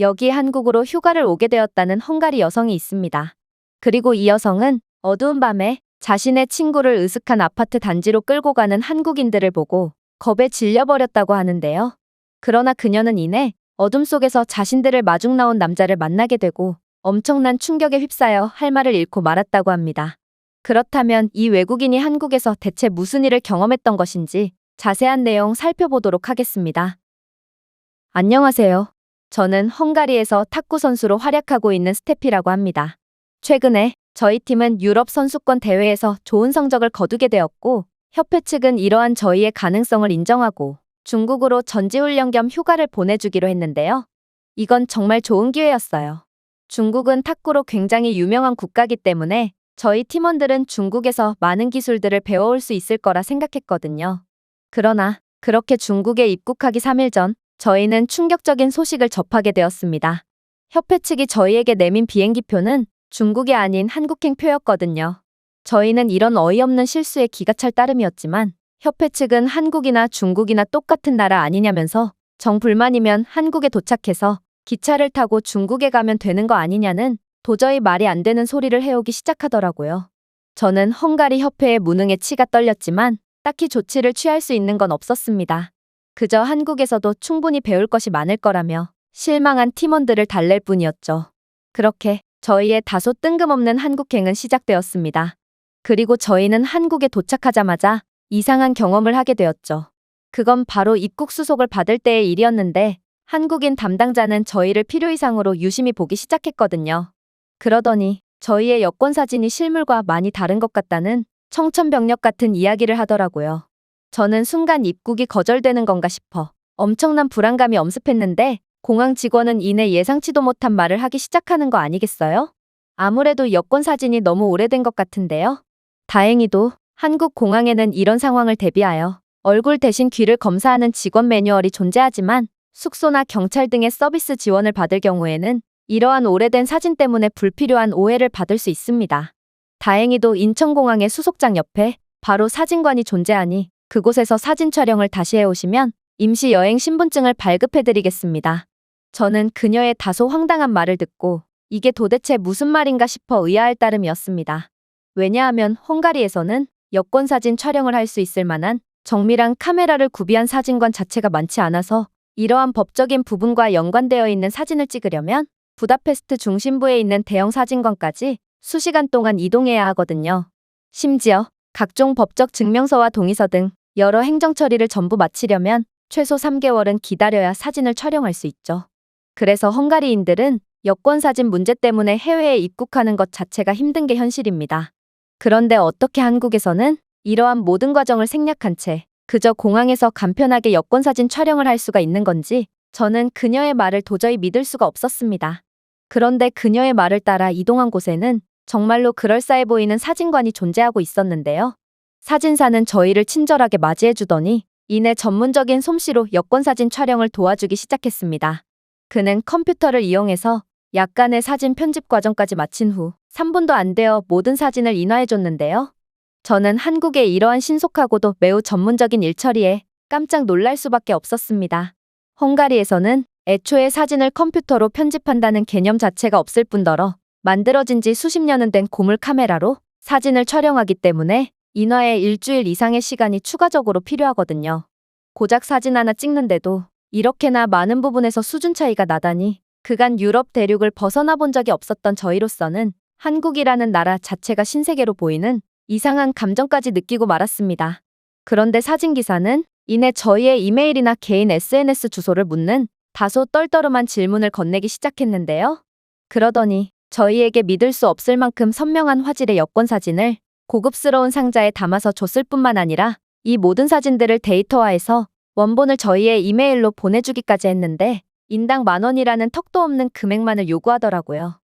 여기 한국으로 휴가를 오게 되었다는 헝가리 여성이 있습니다. 그리고 이 여성은 어두운 밤에 자신의 친구를 으슥한 아파트 단지로 끌고 가는 한국인들을 보고 겁에 질려버렸다고 하는데요. 그러나 그녀는 이내 어둠 속에서 자신들을 마중 나온 남자를 만나게 되고 엄청난 충격에 휩싸여 할 말을 잃고 말았다고 합니다. 그렇다면 이 외국인이 한국에서 대체 무슨 일을 경험했던 것인지 자세한 내용 살펴보도록 하겠습니다. 안녕하세요. 저는 헝가리에서 탁구 선수로 활약하고 있는 스테피라고 합니다. 최근에 저희 팀은 유럽 선수권 대회에서 좋은 성적을 거두게 되었고, 협회 측은 이러한 저희의 가능성을 인정하고 중국으로 전지훈련 겸 휴가를 보내주기로 했는데요. 이건 정말 좋은 기회였어요. 중국은 탁구로 굉장히 유명한 국가이기 때문에 저희 팀원들은 중국에서 많은 기술들을 배워올 수 있을 거라 생각했거든요. 그러나 그렇게 중국에 입국하기 3일 전 저희는 충격적인 소식을 접하게 되었습니다. 협회 측이 저희에게 내민 비행기표는 중국이 아닌 한국행 표였거든요. 저희는 이런 어이없는 실수에 기가 찰 따름이었지만 협회 측은 한국이나 중국이나 똑같은 나라 아니냐면서 정불만이면 한국에 도착해서 기차를 타고 중국에 가면 되는 거 아니냐는 도저히 말이 안 되는 소리를 해오기 시작하더라고요. 저는 헝가리 협회의 무능에 치가 떨렸지만 딱히 조치를 취할 수 있는 건 없었습니다. 그저 한국에서도 충분히 배울 것이 많을 거라며 실망한 팀원들을 달랠 뿐이었죠. 그렇게 저희의 다소 뜬금없는 한국행은 시작되었습니다. 그리고 저희는 한국에 도착하자마자 이상한 경험을 하게 되었죠. 그건 바로 입국 수속을 받을 때의 일이었는데 한국인 담당자는 저희를 필요 이상으로 유심히 보기 시작했거든요. 그러더니 저희의 여권 사진이 실물과 많이 다른 것 같다는 청천벽력 같은 이야기를 하더라고요. 저는 순간 입국이 거절되는 건가 싶어 엄청난 불안감이 엄습했는데 공항 직원은 이내 예상치도 못한 말을 하기 시작하는 거 아니겠어요? 아무래도 여권 사진이 너무 오래된 것 같은데요. 다행히도 한국 공항에는 이런 상황을 대비하여 얼굴 대신 귀를 검사하는 직원 매뉴얼이 존재하지만 숙소나 경찰 등의 서비스 지원을 받을 경우에는 이러한 오래된 사진 때문에 불필요한 오해를 받을 수 있습니다. 다행히도 인천공항의 수속장 옆에 바로 사진관이 존재하니 그곳에서 사진 촬영을 다시 해오시면 임시 여행 신분증을 발급해드리겠습니다. 저는 그녀의 다소 황당한 말을 듣고 이게 도대체 무슨 말인가 싶어 의아할 따름이었습니다. 왜냐하면 헝가리에서는 여권 사진 촬영을 할 수 있을 만한 정밀한 카메라를 구비한 사진관 자체가 많지 않아서 이러한 법적인 부분과 연관되어 있는 사진을 찍으려면 부다페스트 중심부에 있는 대형 사진관까지 수시간 동안 이동해야 하거든요. 심지어 각종 법적 증명서와 동의서 등 여러 행정 처리를 전부 마치려면 최소 3개월은 기다려야 사진을 촬영할 수 있죠. 그래서 헝가리인들은 여권 사진 문제 때문에 해외에 입국하는 것 자체가 힘든 게 현실입니다. 그런데 어떻게 한국에서는 이러한 모든 과정을 생략한 채 그저 공항에서 간편하게 여권 사진 촬영을 할 수가 있는 건지 저는 그녀의 말을 도저히 믿을 수가 없었습니다. 그런데 그녀의 말을 따라 이동한 곳에는 정말로 그럴싸해 보이는 사진관이 존재하고 있었는데요. 사진사는 저희를 친절하게 맞이해주더니 이내 전문적인 솜씨로 여권 사진 촬영을 도와주기 시작했습니다. 그는 컴퓨터를 이용해서 약간의 사진 편집 과정까지 마친 후 3분도 안 되어 모든 사진을 인화해줬는데요. 저는 한국의 이러한 신속하고도 매우 전문적인 일처리에 깜짝 놀랄 수밖에 없었습니다. 헝가리에서는 애초에 사진을 컴퓨터로 편집한다는 개념 자체가 없을 뿐더러 만들어진 지 수십 년은 된 고물 카메라로 사진을 촬영하기 때문에 인화에 일주일 이상의 시간이 추가적으로 필요하거든요. 고작 사진 하나 찍는데도 이렇게나 많은 부분에서 수준 차이가 나다니 그간 유럽 대륙을 벗어나 본 적이 없었던 저희로서는 한국이라는 나라 자체가 신세계로 보이는 이상한 감정까지 느끼고 말았습니다. 그런데 사진기사는 이내 저희의 이메일이나 개인 SNS 주소를 묻는 다소 떨떠름한 질문을 건네기 시작했는데요. 그러더니 저희에게 믿을 수 없을 만큼 선명한 화질의 여권 사진을 고급스러운 상자에 담아서 줬을 뿐만 아니라 이 모든 사진들을 데이터화해서 원본을 저희의 이메일로 보내주기까지 했는데 인당 10,000원이라는 턱도 없는 금액만을 요구하더라고요.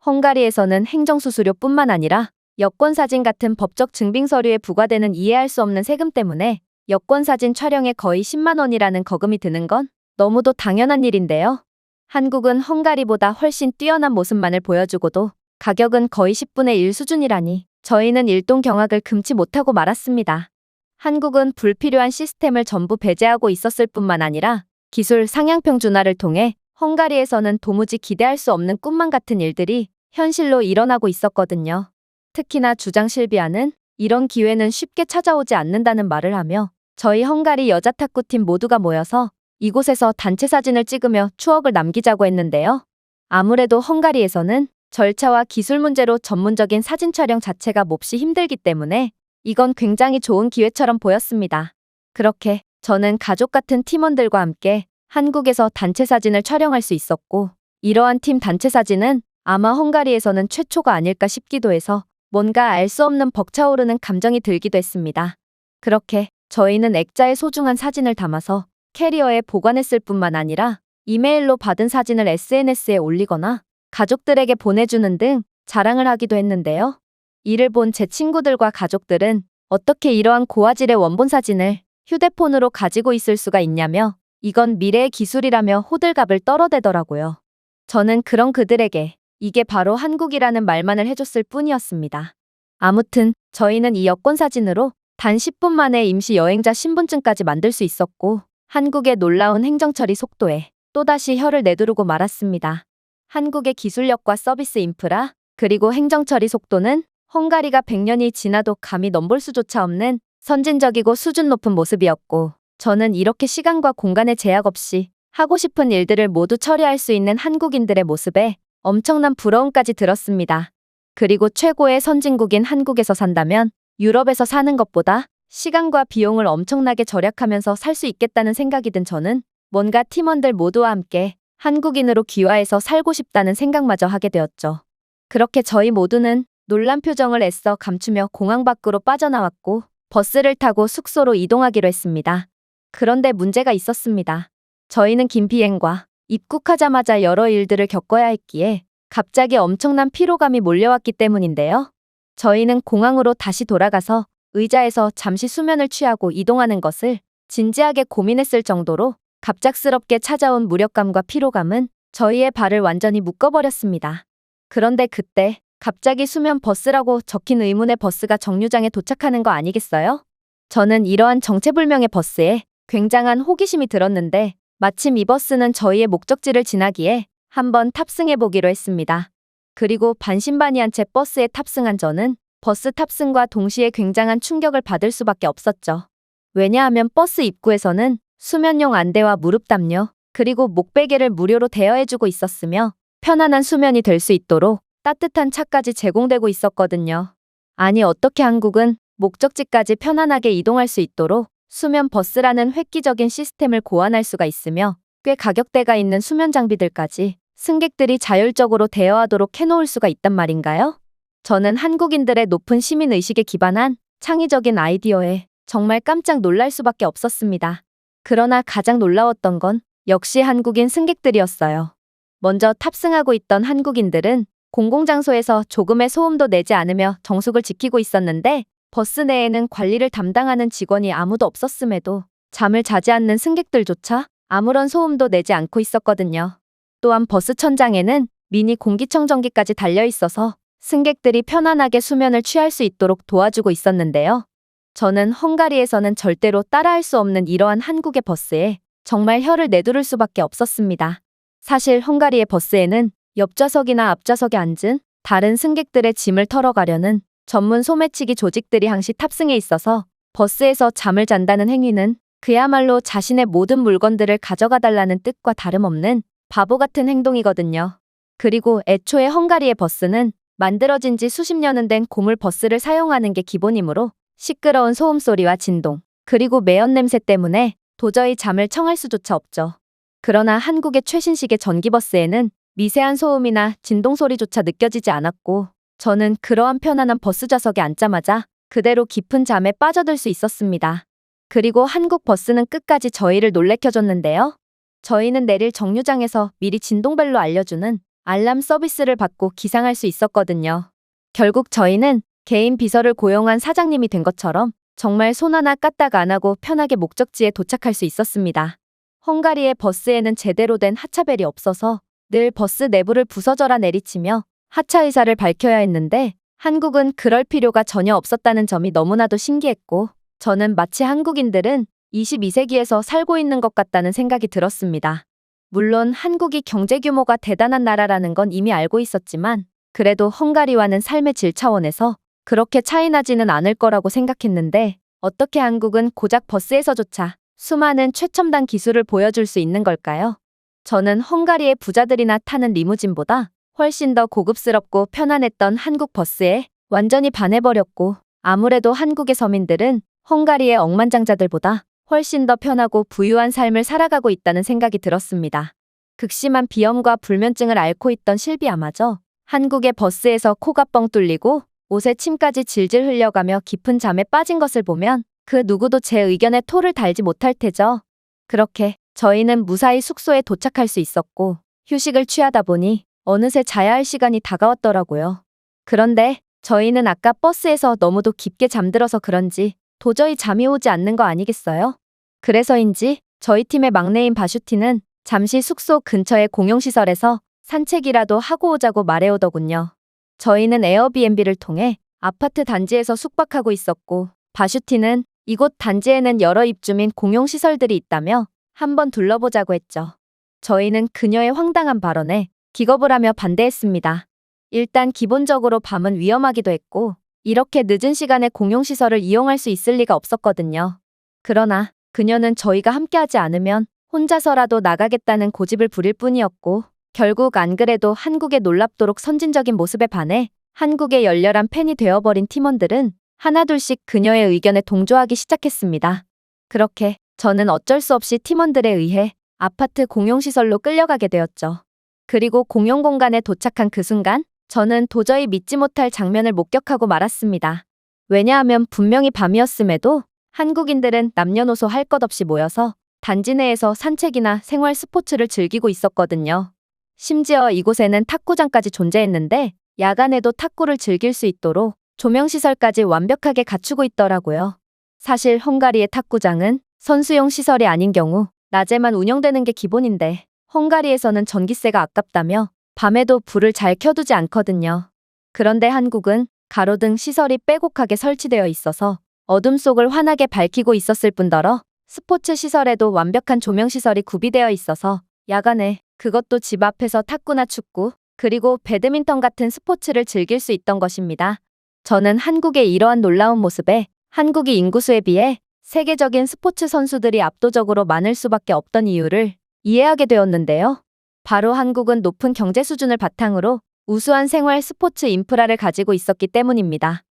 헝가리에서는 행정수수료뿐만 아니라 여권 사진 같은 법적 증빙 서류에 부과되는 이해할 수 없는 세금 때문에 여권 사진 촬영에 거의 10만 원이라는 거금이 드는 건 너무도 당연한 일인데요. 한국은 헝가리보다 훨씬 뛰어난 모습만을 보여주고도 가격은 거의 10분의 1 수준이라니 저희는 일동경악을 금치 못하고 말았습니다. 한국은 불필요한 시스템을 전부 배제하고 있었을 뿐만 아니라 기술 상향평준화를 통해 헝가리에서는 도무지 기대할 수 없는 꿈만 같은 일들이 현실로 일어나고 있었거든요. 특히나 주장 실비아는 이런 기회는 쉽게 찾아오지 않는다는 말을 하며 저희 헝가리 여자 탁구팀 모두가 모여서 이곳에서 단체 사진을 찍으며 추억을 남기자고 했는데요. 아무래도 헝가리에서는 절차와 기술 문제로 전문적인 사진 촬영 자체가 몹시 힘들기 때문에 이건 굉장히 좋은 기회처럼 보였습니다. 그렇게 저는 가족 같은 팀원들과 함께 한국에서 단체 사진을 촬영할 수 있었고, 이러한 팀 단체 사진은 아마 헝가리에서는 최초가 아닐까 싶기도 해서 뭔가 알 수 없는 벅차오르는 감정이 들기도 했습니다. 그렇게 저희는 액자에 소중한 사진을 담아서 캐리어에 보관했을 뿐만 아니라 이메일로 받은 사진을 SNS에 올리거나 가족들에게 보내주는 등 자랑을 하기도 했는데요. 이를 본 제 친구들과 가족들은 어떻게 이러한 고화질의 원본 사진을 휴대폰으로 가지고 있을 수가 있냐며 이건 미래의 기술이라며 호들갑을 떨어대더라고요. 저는 그런 그들에게 이게 바로 한국이라는 말만을 해줬을 뿐이었습니다. 아무튼 저희는 이 여권 사진으로 단 10분 만에 임시 여행자 신분증까지 만들 수 있었고, 한국의 놀라운 행정처리 속도에 또다시 혀를 내두르고 말았습니다. 한국의 기술력과 서비스 인프라, 그리고 행정처리 속도는 헝가리가 100년이 지나도 감히 넘볼 수조차 없는 선진적이고 수준 높은 모습이었고, 저는 이렇게 시간과 공간의 제약 없이 하고 싶은 일들을 모두 처리할 수 있는 한국인들의 모습에 엄청난 부러움까지 들었습니다. 그리고 최고의 선진국인 한국에서 산다면 유럽에서 사는 것보다 시간과 비용을 엄청나게 절약하면서 살 수 있겠다는 생각이 든 저는 뭔가 팀원들 모두와 함께 한국인으로 귀화해서 살고 싶다는 생각마저 하게 되었죠. 그렇게 저희 모두는 놀란 표정을 애써 감추며 공항 밖으로 빠져나왔고 버스를 타고 숙소로 이동하기로 했습니다. 그런데 문제가 있었습니다. 저희는 긴 비행과 입국하자마자 여러 일들을 겪어야 했기에 갑자기 엄청난 피로감이 몰려왔기 때문인데요. 저희는 공항으로 다시 돌아가서 의자에서 잠시 수면을 취하고 이동하는 것을 진지하게 고민했을 정도로 갑작스럽게 찾아온 무력감과 피로감은 저희의 발을 완전히 묶어버렸습니다. 그런데 그때 갑자기 수면 버스라고 적힌 의문의 버스가 정류장에 도착하는 거 아니겠어요? 저는 이러한 정체불명의 버스에 굉장한 호기심이 들었는데 마침 이 버스는 저희의 목적지를 지나기에 한번 탑승해보기로 했습니다. 그리고 반신반의한 채 버스에 탑승한 저는 버스 탑승과 동시에 굉장한 충격을 받을 수밖에 없었죠. 왜냐하면 버스 입구에서는 수면용 안대와 무릎 담요, 그리고 목베개를 무료로 대여해주고 있었으며 편안한 수면이 될 수 있도록 따뜻한 차까지 제공되고 있었거든요. 아니 어떻게 한국은 목적지까지 편안하게 이동할 수 있도록 수면 버스라는 획기적인 시스템을 고안할 수가 있으며 꽤 가격대가 있는 수면 장비들까지 승객들이 자율적으로 대여하도록 해놓을 수가 있단 말인가요? 저는 한국인들의 높은 시민의식에 기반한 창의적인 아이디어에 정말 깜짝 놀랄 수밖에 없었습니다. 그러나 가장 놀라웠던 건 역시 한국인 승객들이었어요. 먼저 탑승하고 있던 한국인들은 공공장소에서 조금의 소음도 내지 않으며 정숙을 지키고 있었는데 버스 내에는 관리를 담당하는 직원이 아무도 없었음에도 잠을 자지 않는 승객들조차 아무런 소음도 내지 않고 있었거든요. 또한 버스 천장에는 미니 공기청정기까지 달려 있어서 승객들이 편안하게 수면을 취할 수 있도록 도와주고 있었는데요. 저는 헝가리에서는 절대로 따라할 수 없는 이러한 한국의 버스에 정말 혀를 내두를 수밖에 없었습니다. 사실 헝가리의 버스에는 옆좌석이나 앞좌석에 앉은 다른 승객들의 짐을 털어가려는 전문 소매치기 조직들이 항시 탑승해 있어서 버스에서 잠을 잔다는 행위는 그야말로 자신의 모든 물건들을 가져가 달라는 뜻과 다름없는 바보 같은 행동이거든요. 그리고 애초에 헝가리의 버스는 만들어진 지 수십 년은 된 고물 버스를 사용하는 게 기본이므로 시끄러운 소음 소리와 진동, 그리고 매연 냄새 때문에 도저히 잠을 청할 수조차 없죠. 그러나 한국의 최신식의 전기버스에는 미세한 소음이나 진동 소리조차 느껴지지 않았고 저는 그러한 편안한 버스 좌석에 앉자마자 그대로 깊은 잠에 빠져들 수 있었습니다. 그리고 한국 버스는 끝까지 저희를 놀래켜줬는데요. 저희는 내릴 정류장에서 미리 진동벨로 알려주는 알람 서비스를 받고 기상할 수 있었거든요. 결국 저희는 개인 비서를 고용한 사장님이 된 것처럼 정말 손 하나 까딱 안 하고 편하게 목적지에 도착할 수 있었습니다. 헝가리의 버스에는 제대로 된 하차벨이 없어서 늘 버스 내부를 부서져라 내리치며 하차 의사를 밝혀야 했는데 한국은 그럴 필요가 전혀 없었다는 점이 너무나도 신기했고 저는 마치 한국인들은 22세기에서 살고 있는 것 같다는 생각이 들었습니다. 물론 한국이 경제 규모가 대단한 나라라는 건 이미 알고 있었지만 그래도 헝가리와는 삶의 질 차원에서 그렇게 차이 나지는 않을 거라고 생각했는데 어떻게 한국은 고작 버스에서조차 수많은 최첨단 기술을 보여줄 수 있는 걸까요? 저는 헝가리의 부자들이나 타는 리무진보다 훨씬 더 고급스럽고 편안했던 한국 버스에 완전히 반해버렸고 아무래도 한국의 서민들은 헝가리의 억만장자들보다 훨씬 더 편하고 부유한 삶을 살아가고 있다는 생각이 들었습니다. 극심한 비염과 불면증을 앓고 있던 실비아마저 한국의 버스에서 코가 뻥 뚫리고 옷에 침까지 질질 흘려가며 깊은 잠에 빠진 것을 보면 그 누구도 제 의견에 토를 달지 못할 테죠. 그렇게 저희는 무사히 숙소에 도착할 수 있었고 휴식을 취하다 보니 어느새 자야 할 시간이 다가왔더라고요. 그런데 저희는 아까 버스에서 너무도 깊게 잠들어서 그런지 도저히 잠이 오지 않는 거 아니겠어요? 그래서인지 저희 팀의 막내인 바슈티는 잠시 숙소 근처의 공용시설에서 산책이라도 하고 오자고 말해오더군요. 저희는 에어비앤비를 통해 아파트 단지에서 숙박하고 있었고 바슈티는 이곳 단지에는 여러 입주민 공용시설들이 있다며 한번 둘러보자고 했죠. 저희는 그녀의 황당한 발언에 기겁을 하며 반대했습니다. 일단 기본적으로 밤은 위험하기도 했고 이렇게 늦은 시간에 공용시설을 이용할 수 있을 리가 없었거든요. 그러나 그녀는 저희가 함께하지 않으면 혼자서라도 나가겠다는 고집을 부릴 뿐이었고 결국 안 그래도 한국의 놀랍도록 선진적인 모습에 반해 한국의 열렬한 팬이 되어버린 팀원들은 하나둘씩 그녀의 의견에 동조하기 시작했습니다. 그렇게 저는 어쩔 수 없이 팀원들에 의해 아파트 공용시설로 끌려가게 되었죠. 그리고 공용공간에 도착한 그 순간 저는 도저히 믿지 못할 장면을 목격하고 말았습니다. 왜냐하면 분명히 밤이었음에도 한국인들은 남녀노소 할 것 없이 모여서 단지 내에서 산책이나 생활 스포츠를 즐기고 있었거든요. 심지어 이곳에는 탁구장까지 존재했는데 야간에도 탁구를 즐길 수 있도록 조명시설까지 완벽하게 갖추고 있더라고요. 사실 헝가리의 탁구장은 선수용 시설이 아닌 경우 낮에만 운영되는 게 기본인데 헝가리에서는 전기세가 아깝다며 밤에도 불을 잘 켜두지 않거든요. 그런데 한국은 가로등 시설이 빼곡하게 설치되어 있어서 어둠 속을 환하게 밝히고 있었을 뿐더러 스포츠 시설에도 완벽한 조명 시설이 구비되어 있어서 야간에 그것도 집 앞에서 탁구나 축구, 그리고 배드민턴 같은 스포츠를 즐길 수 있던 것입니다. 저는 한국의 이러한 놀라운 모습에 한국이 인구수에 비해 세계적인 스포츠 선수들이 압도적으로 많을 수밖에 없던 이유를 이해하게 되었는데요. 바로 한국은 높은 경제 수준을 바탕으로 우수한 생활 스포츠 인프라를 가지고 있었기 때문입니다.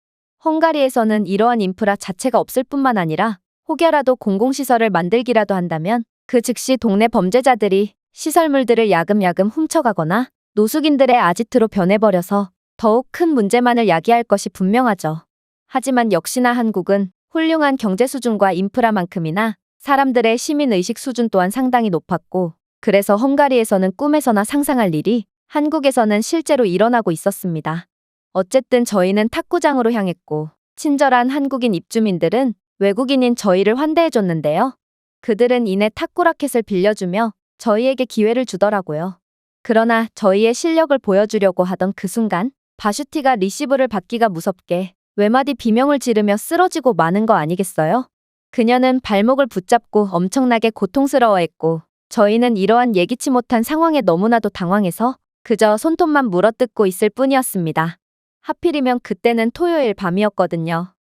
헝가리에서는 이러한 인프라 자체가 없을 뿐만 아니라 혹여라도 공공시설을 만들기라도 한다면 그 즉시 동네 범죄자들이 시설물들을 야금야금 훔쳐가거나 노숙인들의 아지트로 변해버려서 더욱 큰 문제만을 야기할 것이 분명하죠. 하지만 역시나 한국은 훌륭한 경제 수준과 인프라만큼이나 사람들의 시민의식 수준 또한 상당히 높았고 그래서 헝가리에서는 꿈에서나 상상할 일이 한국에서는 실제로 일어나고 있었습니다. 어쨌든 저희는 탁구장으로 향했고 친절한 한국인 입주민들은 외국인인 저희를 환대해줬는데요. 그들은 이내 탁구 라켓을 빌려주며 저희에게 기회를 주더라고요. 그러나 저희의 실력을 보여주려고 하던 그 순간 바슈티가 리시브를 받기가 무섭게 외마디 비명을 지르며 쓰러지고 마는 거 아니겠어요? 그녀는 발목을 붙잡고 엄청나게 고통스러워했고 저희는 이러한 예기치 못한 상황에 너무나도 당황해서 그저 손톱만 물어뜯고 있을 뿐이었습니다. 하필이면 그때는 토요일 밤이었거든요.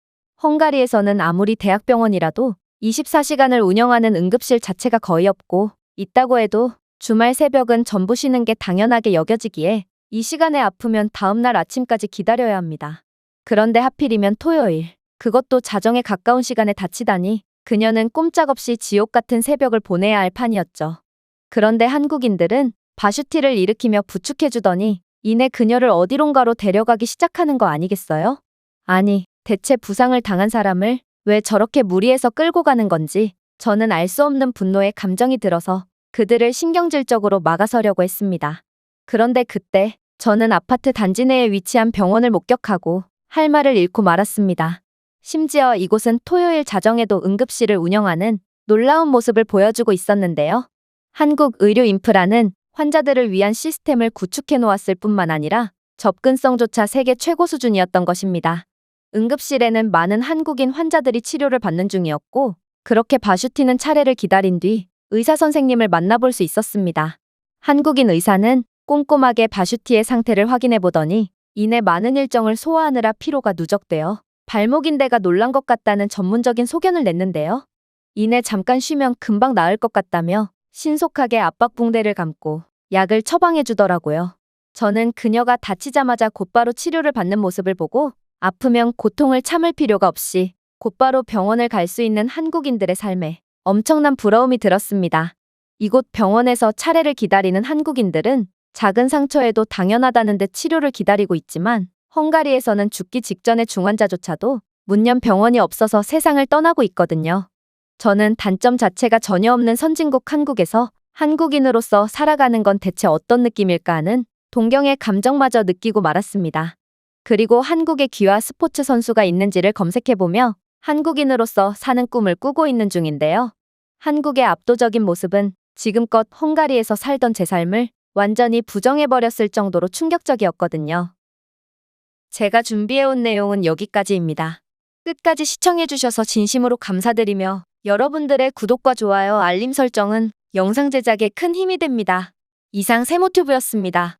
헝가리에서는 아무리 대학병원이라도 24시간을 운영하는 응급실 자체가 거의 없고 있다고 해도 주말 새벽은 전부 쉬는 게 당연하게 여겨지기에 이 시간에 아프면 다음날 아침까지 기다려야 합니다. 그런데 하필이면 토요일, 그것도 자정에 가까운 시간에 다치다니 그녀는 꼼짝없이 지옥 같은 새벽을 보내야 할 판이었죠. 그런데 한국인들은 바슈티를 일으키며 부축해주더니 이내 그녀를 어디론가로 데려가기 시작하는 거 아니겠어요? 아니, 대체 부상을 당한 사람을 왜 저렇게 무리해서 끌고 가는 건지 저는 알 수 없는 분노에 감정이 들어서 그들을 신경질적으로 막아서려고 했습니다. 그런데 그때 저는 아파트 단지 내에 위치한 병원을 목격하고 할 말을 잃고 말았습니다. 심지어 이곳은 토요일 자정에도 응급실을 운영하는 놀라운 모습을 보여주고 있었는데요. 한국 의료 인프라는 환자들을 위한 시스템을 구축해 놓았을 뿐만 아니라 접근성조차 세계 최고 수준이었던 것입니다. 응급실에는 많은 한국인 환자들이 치료를 받는 중이었고 그렇게 바슈티는 차례를 기다린 뒤 의사 선생님을 만나볼 수 있었습니다. 한국인 의사는 꼼꼼하게 바슈티의 상태를 확인해 보더니 이내 많은 일정을 소화하느라 피로가 누적되어 발목인대가 놀란 것 같다는 전문적인 소견을 냈는데요. 이내 잠깐 쉬면 금방 나을 것 같다며 신속하게 압박붕대를 감고 약을 처방해 주더라고요. 저는 그녀가 다치자마자 곧바로 치료를 받는 모습을 보고 아프면 고통을 참을 필요가 없이 곧바로 병원을 갈 수 있는 한국인들의 삶에 엄청난 부러움이 들었습니다. 이곳 병원에서 차례를 기다리는 한국인들은 작은 상처에도 당연하다는 듯 치료를 기다리고 있지만 헝가리에서는 죽기 직전의 중환자조차도 문연 병원이 없어서 세상을 떠나고 있거든요. 저는 단점 자체가 전혀 없는 선진국 한국에서 한국인으로서 살아가는 건 대체 어떤 느낌일까 하는 동경의 감정마저 느끼고 말았습니다. 그리고 한국에 귀화 스포츠 선수가 있는지를 검색해보며 한국인으로서 사는 꿈을 꾸고 있는 중인데요. 한국의 압도적인 모습은 지금껏 헝가리에서 살던 제 삶을 완전히 부정해버렸을 정도로 충격적이었거든요. 제가 준비해온 내용은 여기까지입니다. 끝까지 시청해주셔서 진심으로 감사드리며 여러분들의 구독과 좋아요, 알림 설정은 영상 제작에 큰 힘이 됩니다. 이상 세모튜브였습니다.